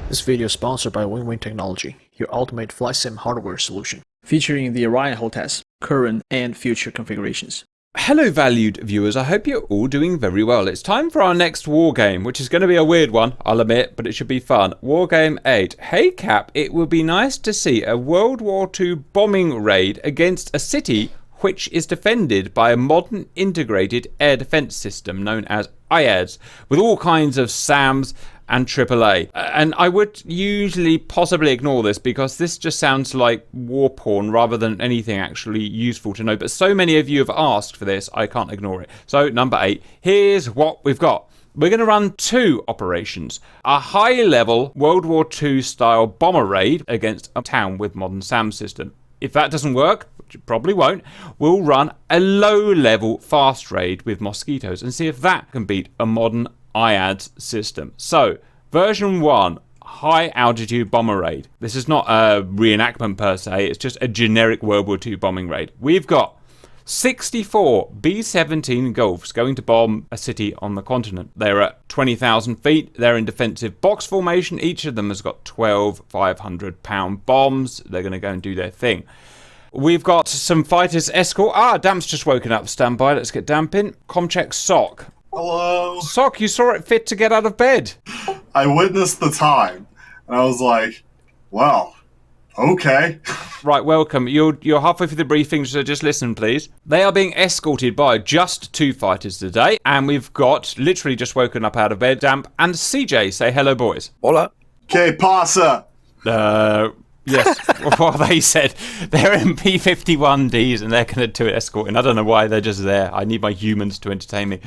This video is sponsored by WWII Technology, your ultimate flight sim hardware solution, featuring the Orion hull test, current and future configurations. Hello valued viewers, I hope you're all doing very well. It's time for our next war game, which is going to be a weird one, I'll admit, but it should be fun. WarGame 8. Hey Cap, it would be nice to see a World War II bombing raid against a city which is defended by a modern integrated air defense system known as IADS, with all kinds of SAMs and AAA. And I would usually possibly ignore this because this just sounds like war porn rather than anything actually useful to know. But so many of you have asked for this, I can't ignore it. So number 8, here's what we've got. We're going to run 2 operations. A high-level World War II style bomber raid against a town with modern SAM system. If that doesn't work, which it probably won't, we'll run a low-level fast raid with mosquitoes and see if that can beat a modern IADS system. So, version 1, high altitude bomber raid. This is not a reenactment per se, it's just a generic World War II bombing raid. We've got 64 B-17 Golfs going to bomb a city on the continent. They're at 20,000 feet, they're in defensive box formation, each of them has got 12 500-pound bombs. They're going to go and do their thing. We've got some fighters escort. Damp's just woken up, stand by, let's get Damp in. Comcheck Sock. Hello. Sock, you saw it fit to get out of bed. I witnessed the time, and I was like, well, okay. Right, welcome. You're halfway through the briefing, so just listen, please. They are being escorted by just 2 fighters today, and we've got literally just woken up out of bed, Damp and CJ. Say hello, boys. Hola. Que pasa? Yes, well, they said they're in P-51Ds and they're going to do escorting. I don't know why, they're just there. I need my humans to entertain me.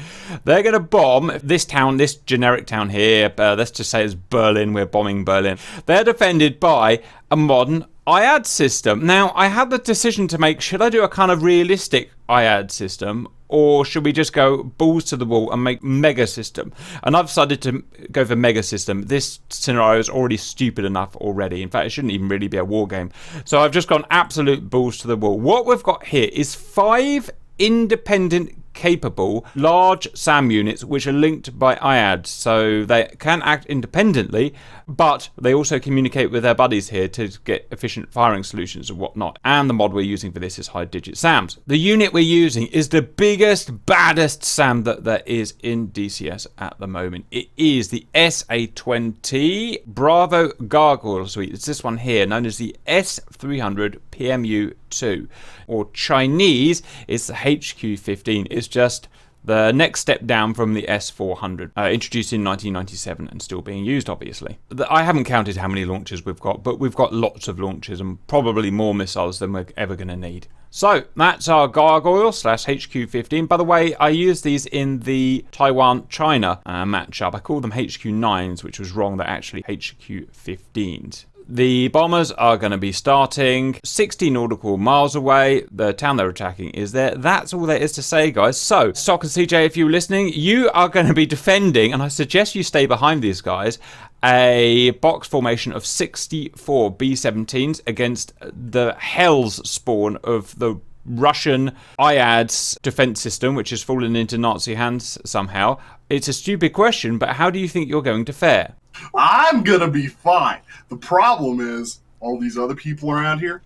They're going to bomb this town, this generic town here. Let's just say it's Berlin. We're bombing Berlin. They're defended by a modern IAD system. Now, I had the decision to make, should I do a kind of realistic IAD system, or should we just go balls to the wall and make mega system? And I've decided to go for mega system. This scenario is already stupid enough already. In fact, it shouldn't even really be a war game. So I've just gone absolute balls to the wall. What we've got here is 5 independent capable large SAM units which are linked by IADS, so they can act independently, but they also communicate with their buddies here to get efficient firing solutions and whatnot. And the mod we're using for this is high digit SAMs. The unit we're using is the biggest, baddest SAM that there is in DCS at the moment. It is the SA-20 Bravo Gargoyle Suite. It's this one here, known as the S300 PMU-2, or Chinese, it's the HQ-15. It's just the next step down from the S400, introduced in 1997 and still being used, obviously. I haven't counted how many launchers we've got, but we've got lots of launchers and probably more missiles than we're ever going to need. So that's our Gargoyle / HQ-15. By the way, I used these in the Taiwan-China matchup. I called them HQ-9s, which was wrong. They're actually HQ-15s. The bombers are going to be starting 60 nautical miles away. The town they're attacking is there. That's all there is to say, guys. So, Sock and CJ, if you're listening, you are going to be defending, and I suggest you stay behind these guys, a box formation of 64 B-17s against the hell's spawn of the Russian IADS defense system, which has fallen into Nazi hands somehow. It's a stupid question, but how do you think you're going to fare? I'm gonna be fine. The problem is, all these other people around here,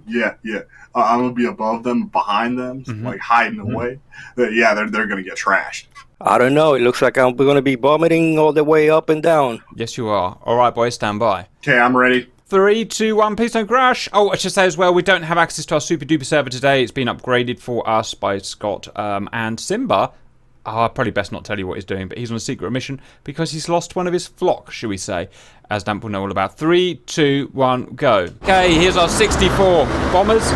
yeah. I'm gonna be above them, behind them, like hiding away. Yeah, they're gonna get trashed. I don't know. It looks like I'm going to be vomiting all the way up and down. Yes, you are. All right, boys, stand by. Okay, I'm ready. 3, 2, 1, please don't crash. Oh, I should say as well, we don't have access to our super duper server today. It's been upgraded for us by Scott and Simba. Probably best not tell you what he's doing, but he's on a secret mission because he's lost one of his flock, shall we say, as Damp will know all about. 3, 2, 1, go. Okay, here's our 64 bombers.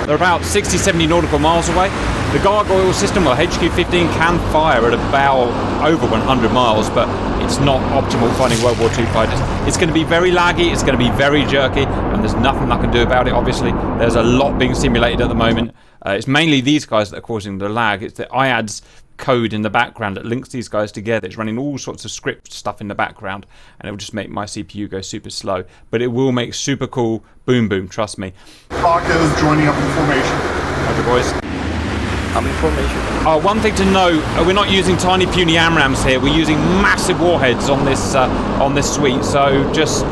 They're about 60, 70 nautical miles away. The Gargoyle system, well, HQ-15 can fire at about over 100 miles, but it's not optimal fighting World War II fighters. It's going to be very laggy, it's going to be very jerky, and there's nothing I can do about it, obviously. There's a lot being simulated at the moment. It's mainly these guys that are causing the lag. It's the IADS code in the background that links these guys together. It's running all sorts of script stuff in the background, and it will just make my CPU go super slow. But it will make super cool boom boom, trust me. Rocco's joining up in formation. Okay, boys. I'm in formation. One thing to note, we're not using tiny puny AMRAAMs here. We're using massive warheads on this suite. So just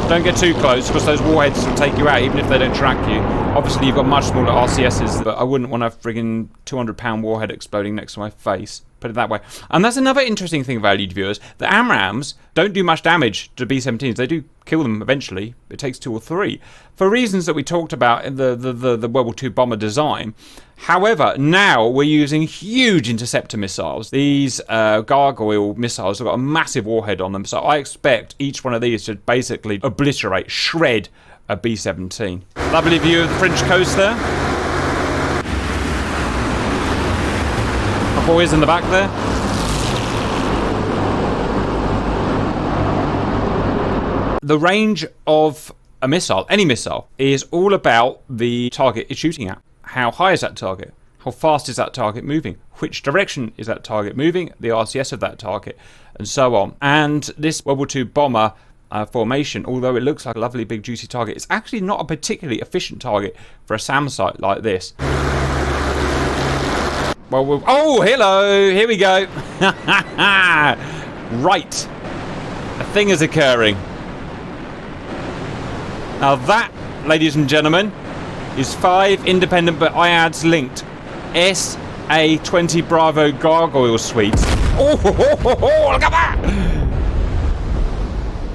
don't get too close, because those warheads will take you out even if they don't track you. Obviously, you've got much smaller RCSs, but I wouldn't want a friggin' 200-pound warhead exploding next to my face. Put it that way. And that's another interesting thing, valued viewers. The AMRAAMs don't do much damage to B-17s. They do kill them eventually. It takes 2 or 3. For reasons that we talked about in the World War II bomber design. However, now we're using huge interceptor missiles. These gargoyle missiles have got a massive warhead on them. So I expect each one of these to basically obliterate, shred a B-17. Lovely view of the French coast there. My boys in the back there. The range of a missile, any missile, is all about the target it's shooting at. How high is that target? How fast is that target moving? Which direction is that target moving? The RCS of that target, and so on. And this World War II bomber formation, although it looks like a lovely big juicy target, it's actually not a particularly efficient target for a SAM site like this. Well, oh, hello! Here we go! Right. A thing is occurring. Now that, ladies and gentlemen, is 5 independent but IADS linked SA-20 Bravo Gargoyle suites. Oh, look at that!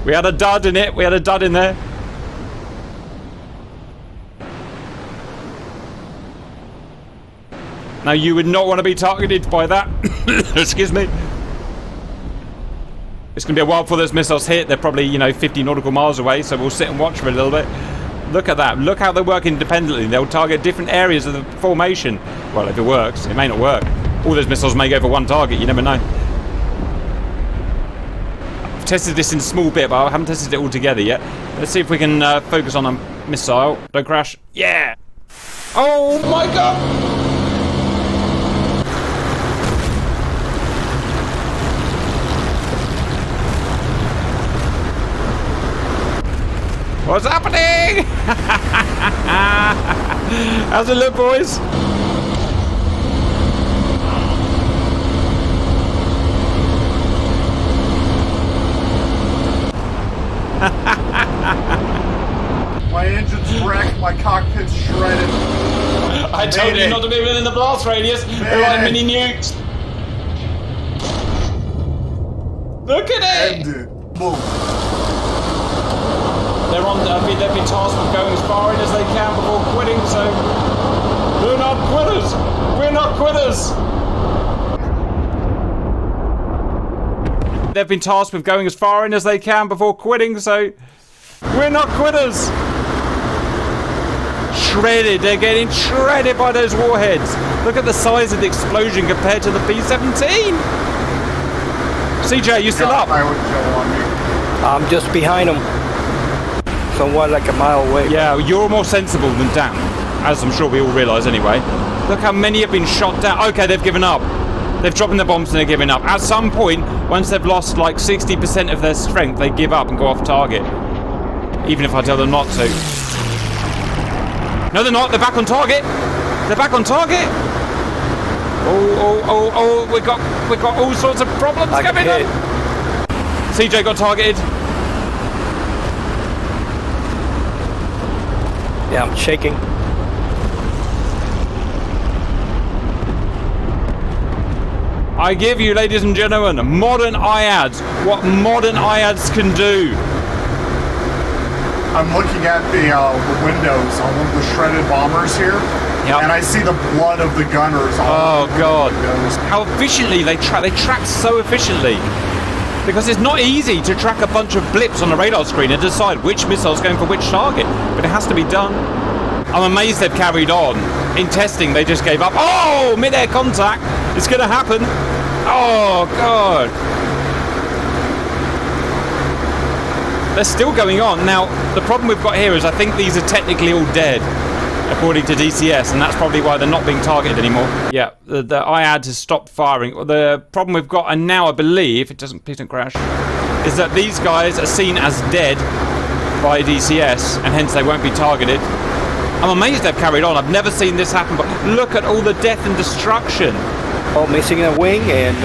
We had a dud in it. We had a dud in there. Now you would not want to be targeted by that. Excuse me. It's going to be a while before those missiles hit. They're probably, 50 nautical miles away, so we'll sit and watch for a little bit. Look at that. Look how they work independently. They'll target different areas of the formation. Well, if it works. It may not work. All those missiles may go for one target. You never know. I've tested this in a small bit, but I haven't tested it all together yet. Let's see if we can focus on a missile. Don't crash. Yeah! Oh my god! What's happening? How's it look, boys? My engine's wrecked, my cockpit's shredded. I told you not to be within the blast radius. They're like mini nukes. Look at it! Ended. Boom. They've been tasked with going as far in as they can before quitting, so they're not quitters. We're not quitters. They've been tasked with going as far in as they can before quitting, so we're not quitters. Shredded. They're getting shredded by those warheads. Look at the size of the explosion compared to the B-17. CJ, you still up? I'm just behind them. Somewhat like a mile away. Yeah, you're more sensible than Dan, as I'm sure we all realise anyway. Look how many have been shot down. Okay, they've given up. They've dropped the bombs and they're giving up. At some point, once they've lost like 60% of their strength, they give up and go off target. Even if I tell them not to. No, they're not. They're back on target. They're back on target. Oh, we got all sorts of problems coming up. CJ got targeted. Yeah, I'm shaking. I give you, ladies and gentlemen, modern IADS. What modern IADS can do. I'm looking at the windows on one of the shredded bombers here, and I see the blood of the gunners. Oh god! How efficiently they track so efficiently. Because it's not easy to track a bunch of blips on a radar screen and decide which missile's going for which target, but it has to be done. I'm amazed they've carried on. In testing, they just gave up. Oh, mid-air contact. It's going to happen. Oh, God. They're still going on. Now, the problem we've got here is I think these are technically all dead, according to DCS, and that's probably why they're not being targeted anymore. Yeah, the IADS has stopped firing. The problem we've got, and now I believe, please don't crash, is that these guys are seen as dead by DCS, and hence they won't be targeted. I'm amazed they've carried on. I've never seen this happen, but look at all the death and destruction. Oh, missing a wing and...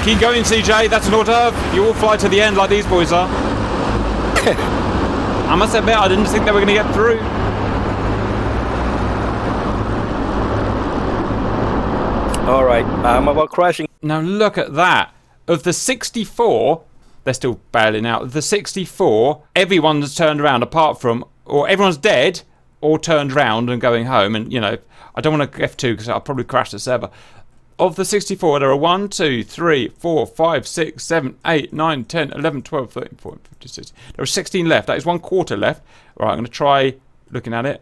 Keep going, CJ. That's an hors d'oeuvre. You all fly to the end like these boys are. I must admit, I didn't think they were going to get through. All right, I'm about crashing. Now look at that. Of the 64, they're still bailing out. Of the 64, everyone's turned around apart from, or everyone's dead or turned around and going home. And, you know, I don't want to F2 because I'll probably crash the server. Of the 64, there are 1, 2, 3, 4, 5, 6, 7, 8, 9, 10, 11, 12, 13, 14, 15, 16. There are 16 left. That is 1/4 left. All right, I'm going to try looking at it.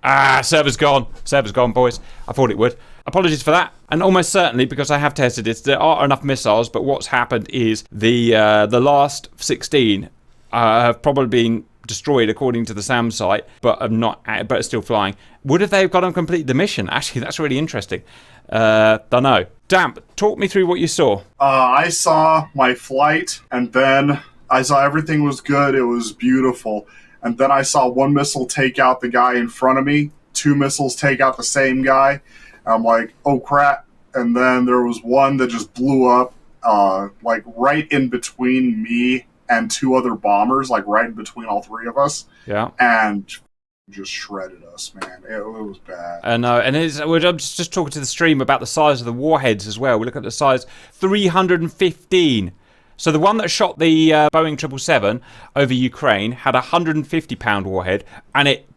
Ah, server's gone. Server's gone, boys. I thought it would. Apologies for that. And almost certainly, because I have tested it, there are enough missiles, but what's happened is the last 16 have probably been destroyed according to the SAM site, but are still flying. Would have they got them complete the mission? Actually, that's really interesting. Don't know. Damp, talk me through what you saw. I saw my flight, and then I saw everything was good. It was beautiful. And then I saw one missile take out the guy in front of me, 2 missiles take out the same guy. I'm like, oh crap. And then there was one that just blew up, like right in between me and 2 other bombers, like right in between all 3 of us. Yeah. And just shredded us, man. It was bad. And I'm just talking to the stream about the size of the warheads as well. We look at the size, 315. So the one that shot the Boeing 777 over Ukraine had a 150-pound warhead, and it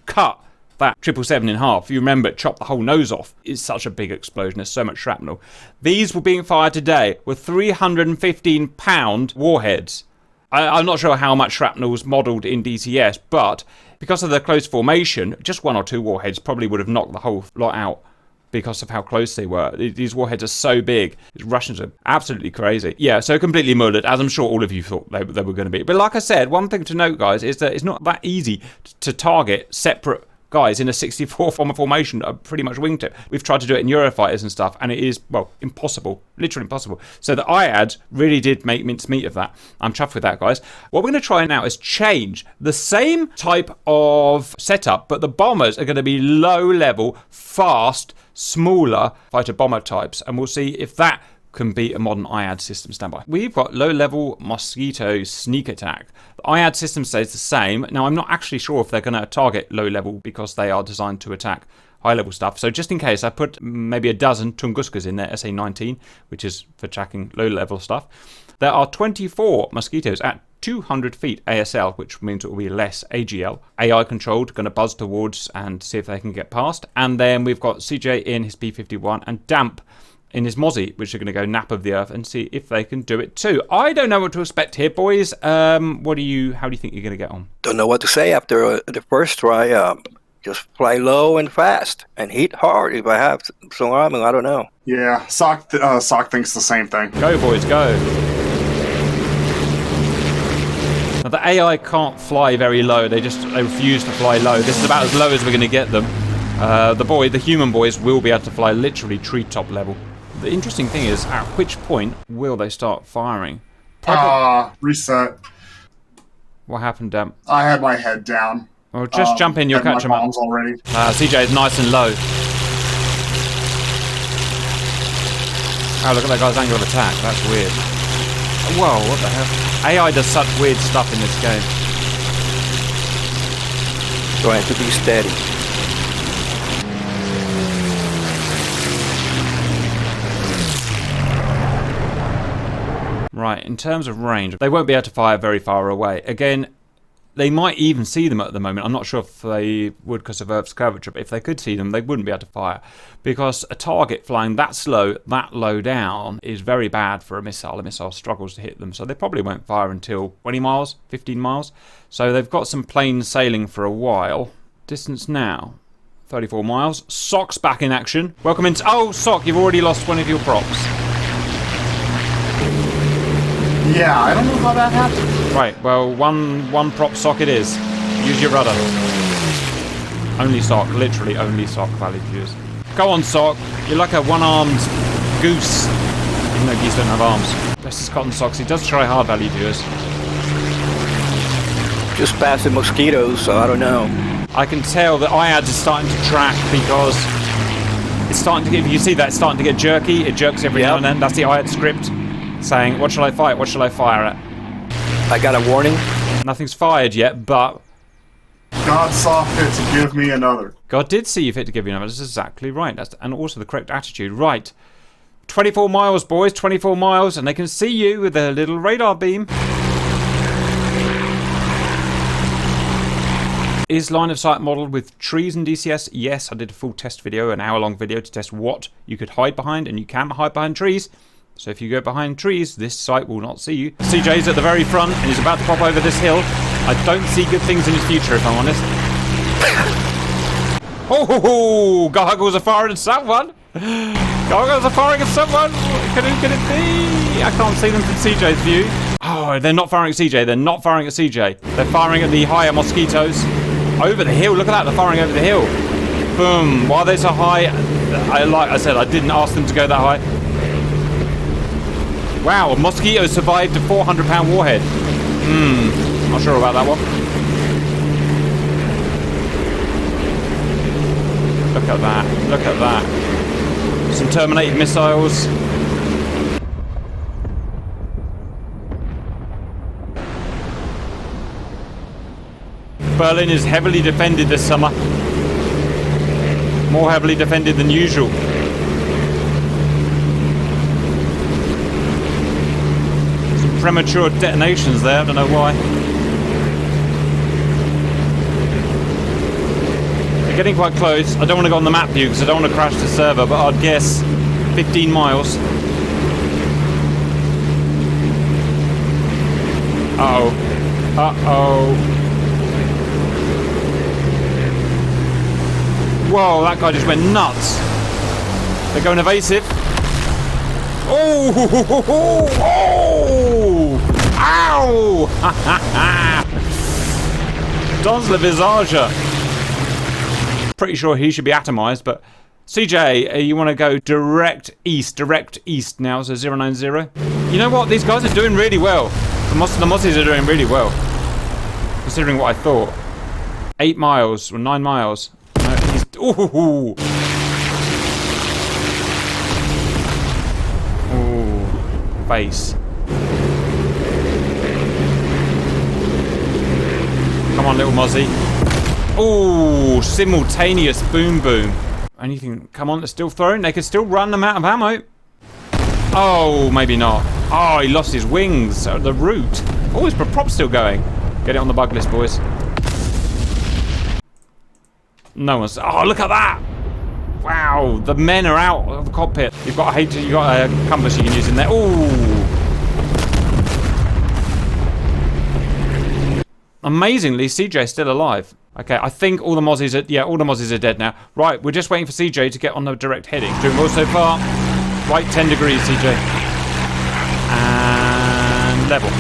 cut that 777 in half. You remember, it chopped the whole nose off. It's such a big explosion. There's so much shrapnel. These were being fired today with 315-pound warheads. I'm not sure how much shrapnel was modelled in DCS, but because of the close formation, just 1 or 2 warheads probably would have knocked the whole lot out because of how close they were. These warheads are so big. These Russians are absolutely crazy. Yeah, so completely mullered, as I'm sure all of you thought they were going to be. But like I said, one thing to note, guys, is that it's not that easy to target separate guys in a 64 formation are pretty much wingtip. We've tried to do it in Eurofighters and stuff, and it is, well, impossible. Literally impossible. So the IADS really did make mincemeat of that. I'm chuffed with that, guys. What we're going to try now is change the same type of setup, but the bombers are going to be low-level, fast, smaller fighter bomber types, and we'll see if that can beat a modern IAD system. Standby. We've got low-level Mosquito sneak attack. The IAD system stays the same. Now, I'm not actually sure if they're going to target low-level because they are designed to attack high-level stuff. So just in ccase, I put maybe a dozen Tunguskas in there, SA-19, which is for tracking low-level stuff. There are 24 Mosquitoes at 200 feet ASL, which means it will be less AGL. AI controlled, going to buzz towards and see if they can get past. And then we've got CJ in his P-51 and Damp in his Mozzie, which are going to go nap of the earth and see if they can do it too. I don't know what to expect here, boys. How do you think you're going to get on? Don't know what to say after the first try. Just fly low and fast and hit hard if I have some armor. I don't know. Yeah, Sock thinks the same thing. Go, boys, go. Now, the AI can't fly very low. They refuse to fly low. This is about as low as we're going to get them. The human boys will be able to fly literally treetop level. The interesting thing is, at which point will they start firing? Reset. What happened, Damp? I had my head down. Well, just jump in, you'll catch them up. Already. CJ is nice and low. Oh, look at that guy's angle of attack. That's weird. Whoa, what the hell? AI does such weird stuff in this game. Trying to be steady. Right, in terms of range, they won't be able to fire very far away. Again, they might even see them at the moment. I'm not sure if they would because of Earth's curvature, but if they could see them, they wouldn't be able to fire. Because a target flying that slow, that low down, is very bad for a missile. A missile struggles to hit them, so they probably won't fire until 20 miles, 15 miles. So they've got some plain sailing for a while. Distance now, 34 miles. Sock's back in action. Welcome into... Oh, Sock, you've already lost one of your props. Yeah, I don't know how that happened. Right, well, one prop Sock it is. Use your rudder. Only Sock, literally only Sock, valid viewers. Go on, Sock. You're like a one-armed goose. Even though geese don't have arms. Bless his cotton socks. He does try hard, valid viewers. Just past the mosquitoes, so I don't know. I can tell that IADS is starting to track because it's starting to get, you see that it's starting to get jerky. It jerks every now and then. That's the IADS script saying, what shall I fire? What shall I fire at? I got a warning. Nothing's fired yet, but God saw fit to give me another. God did see you fit to give you another. That's exactly right. And also the correct attitude. Right. 24 miles, boys. 24 miles. And they can see you with a little radar beam. Is line of sight modelled with trees and DCS? Yes, I did a full test video, an hour-long video to test what you could hide behind, and you can hide behind trees. So if you go behind trees, this site will not see you. CJ's at the very front, and he's about to pop over this hill. I don't see good things in his future, if I'm honest. Oh, gargoyles are firing at someone. Gargoyles are firing at someone. Who can it be? I can't see them from CJ's view. Oh, they're not firing at CJ. They're not firing at CJ. They're firing at the higher mosquitoes. Over the hill. Look at that. They're firing over the hill. Boom. Why are they so high? Like I said, I didn't ask them to go that high. Wow, a mosquito survived a 400-pound warhead. Not sure about that one. Look at that. Look at that. Some terminated missiles. Berlin is heavily defended this summer. More heavily defended than usual. Some premature detonations there, I don't know why. They're getting quite close. I don't want to go on the map view because I don't want to crash the server, but I'd guess 15 miles. Uh-oh. Uh-oh. Whoa, that guy just went nuts. They're going evasive. Oh! Oh! Ow! Ha ha ha! Dans le visage. Pretty sure he should be atomized, but CJ, you want to go direct east now, so 090. You know what? These guys are doing really well. The Mozzies are doing really well, considering what I thought. 8 miles or 9 miles. No, he's ooh. Ooh, face. Come on, little Mozzie. Ooh, simultaneous boom boom. Anything? Come on, they're still throwing. They can still run them out of ammo. Oh, maybe not. Oh, he lost his wings at the root. Oh, his prop's still going. Get it on the bug list, boys. No one's. Oh, look at that! Wow, the men are out of the cockpit. You've got a compass you can use in there. Ooh! Amazingly, CJ's still alive. Okay, I think all the Mozzies are. Yeah, all the Mozzies are dead now. Right, we're just waiting for CJ to get on the direct heading. Doing well so far. Right, 10 degrees, CJ. And level.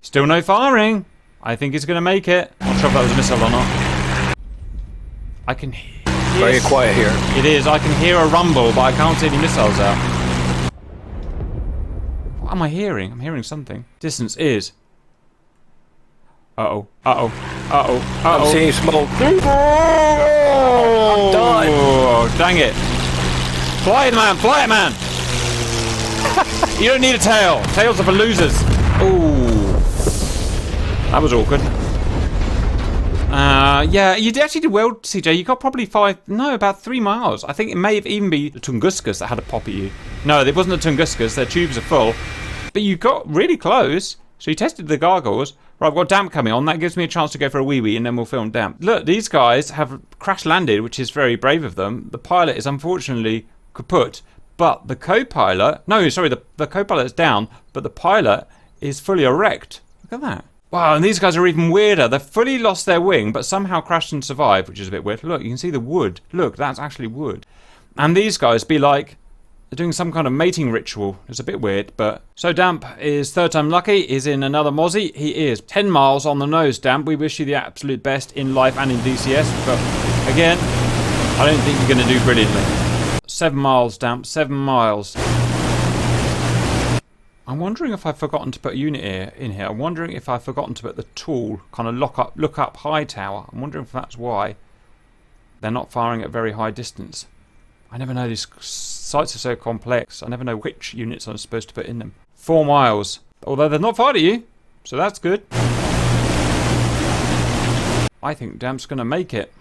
Still no firing. I think he's going to make it. Not sure if that was a missile or not. I can hear... Very quiet here. It is. I can hear a rumble, but I can't see any missiles out. What am I hearing? I'm hearing something. Distance is... Uh-oh. Uh-oh. Uh-oh. Uh-oh. I'm seeing smoke. I'm done. Oh, dang it. Fly it, man. Fly it, man. You don't need a tail. Tails are for losers. Ooh. That was awkward. Yeah, you actually did well, CJ. You got probably about 3 miles. I think it may have even been the Tunguskis that had a pop at you. No, it wasn't the Tunguskis. Their tubes are full. But you got really close. So you tested the gargoyles. Right, I've got damp coming on. That gives me a chance to go for a wee-wee and then we'll film damp. Look, these guys have crash landed, which is very brave of them. The pilot is unfortunately kaput. But the co-pilot... No, sorry, the co-pilot's down. But the pilot is fully erect. Look at that. Wow, and these guys are even weirder. They've fully lost their wing, but somehow crashed and survived, which is a bit weird. Look, you can see the wood. Look, that's actually wood. And these guys be like... They're doing some kind of mating ritual. It's a bit weird, but... So Damp is third time lucky. He's in another Mozzie. He is 10 miles on the nose, Damp. We wish you the absolute best in life and in DCS. But, again, I don't think you're going to do brilliantly. 7 miles, Damp. 7 miles. I'm wondering if I've forgotten to put a unit in here. I'm wondering if I've forgotten to put the tool, kind of look up high tower. I'm wondering if that's why. They're not firing at very high distance. I never know, these sites are so complex. I never know which units I'm supposed to put in them. 4 miles. Although they're not fired at you, so that's good. I think Damp's going to make it.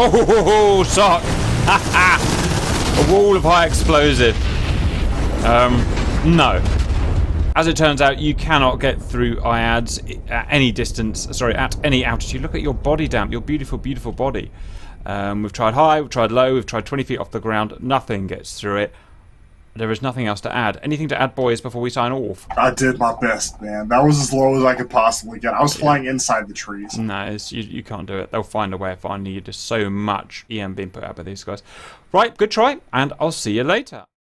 Oh, sock! A wall of high explosive. No. As it turns out, you cannot get through IADS at any distance, sorry, at any altitude. Look at your body, Damp, your beautiful, beautiful body. We've tried high, we've tried low, we've tried 20 feet off the ground. Nothing gets through it. There is nothing else to add. Anything to add, boys, before we sign off? I did my best, man. That was as low as I could possibly get. I was flying inside the trees. No, you can't do it. They'll find a way of finding you. There's so much EM being put out by these guys. Right, good try, and I'll see you later.